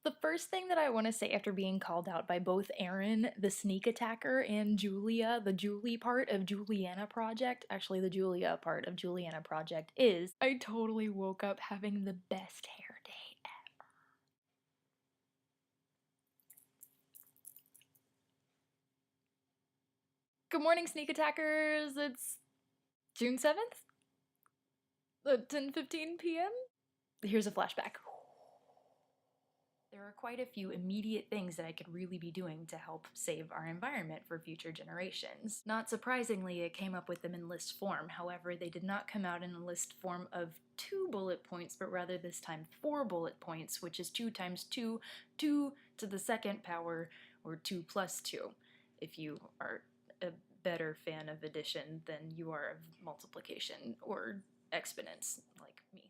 The first thing that I want to say after being called out by both Aaron, the sneak attacker, and Julia, the Julie part of Juliana Project, actually the Julia part of Juliana Project, is I totally woke up having the best hair day ever. Good morning, sneak attackers! It's June 7th? 10:15 p.m.? Here's a flashback. There are quite a few immediate things that I could really be doing to help save our environment for future generations. Not surprisingly, it came up with them in list form. However, they did not come out in a list form of 2 bullet points, but rather this time 4 bullet points, which is 2 times 2, 2 to the second power, or 2 plus 2, if you are a better fan of addition than you are of multiplication or exponents, like me.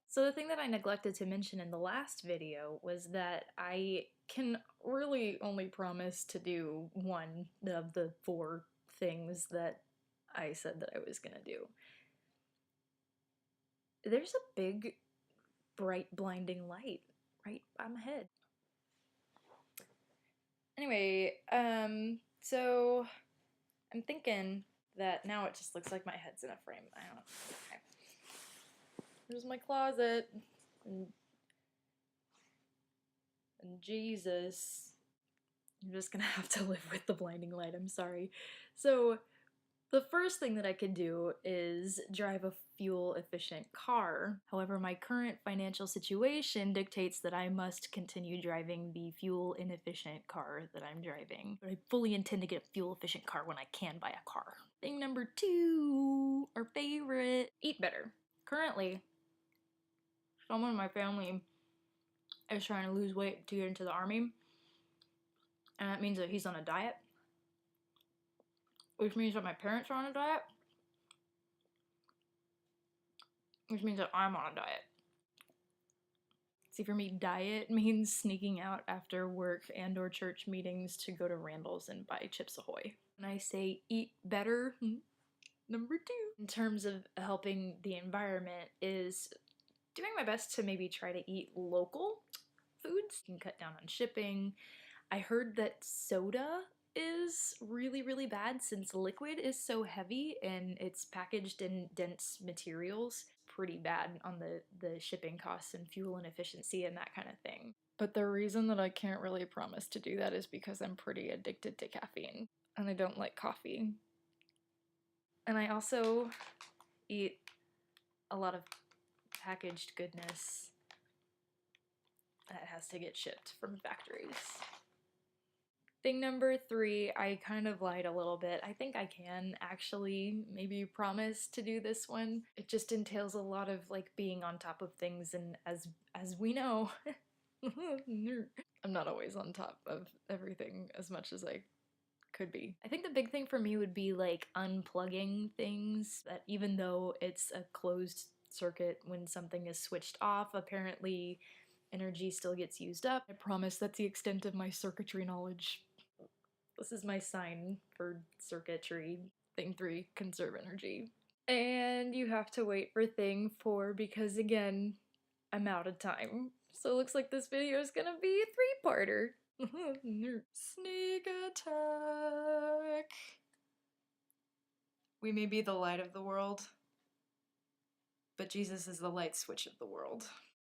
So the thing that I neglected to mention in the last video was that I can really only promise to do one of the 4 things that I said that I was gonna do. There's a big, bright, blinding light right by my head. Anyway, so I'm thinking that now it just looks like my head's in a frame. I don't know. Okay. Here's my closet. And Jesus. I'm just gonna have to live with the blinding light, I'm sorry. So, the first thing that I could do is drive a fuel-efficient car. However, my current financial situation dictates that I must continue driving the fuel-inefficient car that I'm driving. But I fully intend to get a fuel-efficient car when I can buy a car. Thing number 2, our favorite, eat better. Currently, someone in my family is trying to lose weight to get into the army, and that means that he's on a diet, which means that my parents are on a diet, which means that I'm on a diet. See, for me, diet means sneaking out after work and or church meetings to go to Randall's and buy Chips Ahoy. When I say eat better, number 2, in terms of helping the environment, is doing my best to maybe try to eat local foods. You can cut down on shipping. I heard that soda is really, really bad since liquid is so heavy and it's packaged in dense materials. Pretty bad on the shipping costs and fuel inefficiency and that kind of thing. But the reason that I can't really promise to do that is because I'm pretty addicted to caffeine and I don't like coffee. And I also eat a lot of packaged goodness that has to get shipped from factories. Thing number 3, I kind of lied a little bit. I think I can actually maybe promise to do this one. It just entails a lot of like being on top of things, and as we know, I'm not always on top of everything as much as I could be. I think the big thing for me would be like unplugging things, that even though it's a closed circuit, when something is switched off, apparently energy still gets used up. I promise that's the extent of my circuitry knowledge. This is my sign for circuitry. Thing 3, conserve energy. And you have to wait for thing 4 because again, I'm out of time. So it looks like this video is gonna be a 3-parter. Sneak attack. We may be the light of the world, but Jesus is the light switch of the world.